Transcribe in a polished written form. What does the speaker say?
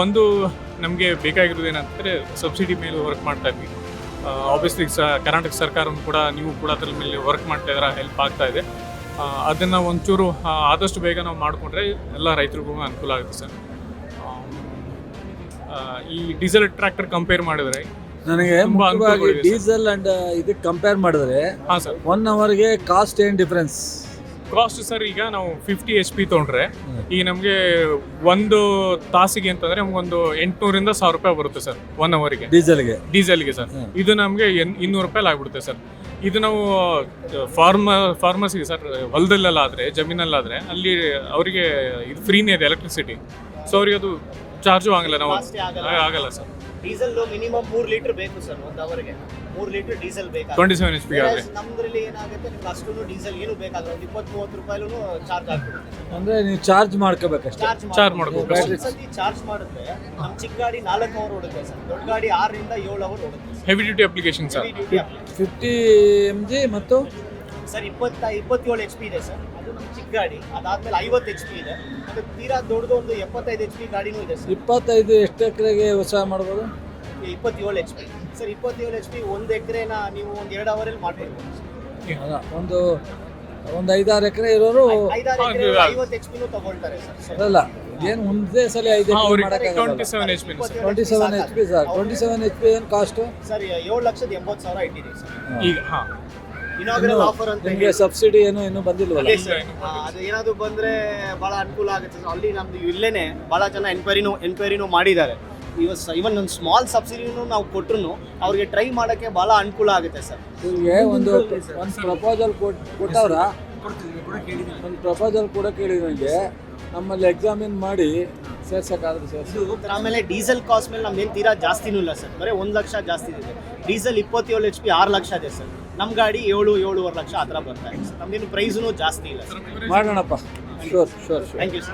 ಒಂದು ನಮಗೆ ಬೇಕಾಗಿರೋದು ಏನಂತಂದರೆ ಸಬ್ಸಿಡಿ ಮೇಲೆ ವರ್ಕ್ ಮಾಡ್ತಾ ಇದ್ವಿ. ಆಬ್ವಿಯಸ್ಲಿ ಕರ್ನಾಟಕ ಸರ್ಕಾರನೂ ಕೂಡ ನೀವು ಕೂಡ ಅದ್ರ ಮೇಲೆ ವರ್ಕ್ ಮಾಡ್ತಾ ಇದ್ದಾರೆ, ಹೆಲ್ಪ್ ಆಗ್ತಾ ಇದೆ. ಅದನ್ನು ಒಂಚೂರು ಆದಷ್ಟು ಬೇಗ ನಾವು ಮಾಡಿಕೊಂಡ್ರೆ ಎಲ್ಲ ರೈತರಿಗೂ ಅನುಕೂಲ ಆಗುತ್ತೆ ಸರ್. ಈ ಡೀಸೆಲ್ ಟ್ರ್ಯಾಕ್ಟರ್ ಕಂಪೇರ್ ಮಾಡಿದ್ರೆ ನನಗೆ ಮುಖ್ಯವಾಗಿ ಡೀಸೆಲ್ ಅಂಡ್ ಇದಕ್ಕೆ ಕಂಪೇರ್ ಮಾಡಿದ್ರೆ ಹಾಂ ಸರ್, 1 ಅವರ್ಗೆ ಕಾಸ್ಟ್ ಏನು ಡಿಫ್ರೆನ್ಸ್? ಕಾಸ್ಟ್ ಸರ್ ಈಗ ನಾವು 50 HP ತೊಗೊಂಡ್ರೆ ಈಗ ನಮಗೆ ಒಂದು ತಾಸಿಗೆ ಅಂತಂದರೆ ನಮಗೊಂದು 800 ರಿಂದ 1000 ರೂಪಾಯಿ ಬರುತ್ತೆ ಸರ್ 1 ಅವರಿಗೆ ಡೀಸೆಲ್ಗೆ ಸರ್. ಇದು ನಮಗೆ 200 ರೂಪಾಯಿ ಆಗ್ಬಿಡುತ್ತೆ ಸರ್. ಇದು ನಾವು ಫಾರ್ಮಸಿಗೆ ಸರ್, ಹೊಲದಲ್ಲೆಲ್ಲ ಆದರೆ ಜಮೀನಲ್ಲಾದರೆ ಅಲ್ಲಿ ಅವರಿಗೆ ಇದು ಫ್ರೀನೇ ಇದೆ ಎಲೆಕ್ಟ್ರಿಸಿಟಿ. ಸೊ ಅವ್ರಿಗೆ ಅದು ಚಾರ್ಜು ಆಗಲ್ಲ, ನಾವು ಆಗಲ್ಲ ಸರ್. ಡೀಸೆಲ್ ಮಿನಿಮಮ್ 3 ಲೀಟರ್ ಬೇಕು ಸರ್ 1 ಅವರ್ಗೆ. 3 ಲೀಟರ್ ಡೀಸೆಲ್ ಬೇಕು 27 HP ಆದ್ರೆ. ನಮ್ದ್ರಲ್ಲಿ ಏನಾಗುತ್ತೆ, ನಿಮ್ಗೆ ಅಷ್ಟು ಡೀಸೆಲ್ ಏನು ಬೇಕಾದ್ರೆ 20-30 ರೂಪಾಯಿಲೂ ಚಾರ್ಜ್ ಆಗ್ಬಿಡುತ್ತೆ. ಅಂದ್ರೆ ನೀವು ಚಾರ್ಜ್ ಮಾಡ್ಕೋಬೇಕಷ್ಟೇ. ಚಾರ್ಜ್ ಮಾಡ್ಬೇಕು. ಚಾರ್ಜ್ ಮಾಡಿದ್ರೆ ನಮ್ಮ ಚಿಕ್ಕ ಗಾಡಿ 4 ಅವರ್ ಓಡುತ್ತೆ ಸರ್, ದೊಡ್ಡ ಗಾಡಿ 6 ರಿಂದ 7 ಅವರ್ ಓಡುತ್ತೆ. Heavy duty application sir. 50 mg ಮತ್ತು ಸರ್ 27 HP ಇದೆ ಸರ್, ಅದು ನಮ್ಮ ಚಿಕ್ಕ ಗಾಡಿ. ಅದಾದ್ಮೇಲೆ 50 HP ಇದೆ, ಅದು ತೀರಾ ದೊಡ್ಡದು ಒಂದು 75 HP ಗಾಡಿನೂ ಇದೆ ಸರ್. 25 ಎಷ್ಟು ಎಕರೆಗೆ ವ್ಯವಸಾಯ ಮಾಡ್ಬೋದು? 27 HP ಸರ್. 27 HP 1 ಎಕರೆನ ನೀವು ಒಂದು 2 ಅವರಲ್ಲಿ ಮಾಡ್ಬೋದು. ಒಂದು 5-6 ಎಕರೆ ಇರೋರು 50 HP ತಗೊಳ್ತಾರೆ ಸರ್. ಅಲ್ಲ, ಏನು ಒಂದೇ ಸಲ 5 ಎಕರೆ ಮಾಡೋಕ್ಕಾಗಲ್ಲ. 27 HP sir. 27 HP sir. 27 HP ಏನು ಕಾಸ್ಟು ಸರ್? 7,80,000 ಇಟ್ಟಿದ್ದೀವಿ ಸರ್ ಈಗ. ಹಾಂ, ಇನಾಗ್ರಲ್ ಆಫರ್ ಅಂತ ನಿಮಗೆ ಸಬ್ಸಿಡಿ ಇನ್ನೂ ಬಂದಿಲ್ವಲ್ಲ? ಅದು ಏನಾದ್ರು ಬಂದ್ರೆ ಬಹಳ ಅನುಕೂಲ ಆಗುತ್ತೆ ಸರ್. ಅಲ್ಲಿ ನಮ್ದು ಇಲ್ಲೇನೆ ಬಹಳ ಜನ ಎನ್ಕ್ವೈರಿನೂ ಮಾಡಿದ್ದಾರೆ. ಇವನ್ ಒಂದು ಸ್ಮಾಲ್ ಸಬ್ಸಿಡಿನೂ ನಾವು ಕೊಟ್ಟರು ಅವ್ರಿಗೆ ಟ್ರೈ ಮಾಡೋಕ್ಕೆ ಬಹಳ ಅನುಕೂಲ ಆಗುತ್ತೆ ಸರ್. ಇವ್ರಿಗೆ ಒಂದು ಪ್ರಪೋಸಲ್ ಕೊಟ್ಟವ್ರ, ಒಂದು ಪ್ರಪೋಸಲ್ ಕೂಡ ಕೇಳಿದಂಗೆ ನಮ್ಮಲ್ಲಿ ಎಕ್ಸಾಮಿನ್ ಮಾಡಿ ಸೇರ್ಸಕ್ಕಾದ್ರೆ ಸೇರಿಸಿ. ಆಮೇಲೆ ಡೀಸೆಲ್ ಕಾಸ್ಟ್ ಮೇಲೆ ನಮ್ದೇನು ತೀರಾ ಜಾಸ್ತಿನೂ ಇಲ್ಲ ಸರ್, ಬರೀ 1 ಲಕ್ಷ ಜಾಸ್ತಿ ಇದೆ. ಡೀಸೆಲ್ 27 HP 6 ಲಕ್ಷ ಇದೆ ಸರ್. ನಮ್ಮ ಗಾಡಿ 7-7.5 ಲಕ್ಷ ಆ ಥರ ಬರ್ತಾ ಇದೆ ಸರ್. ನಮ್ದೇನು ಪ್ರೈಸ್ನೂ ಜಾಸ್ತಿ ಇಲ್ಲ ಸರ್. ಮಾಡೋಣಪ್ಪ. ಶೋರ್. Thank you sir.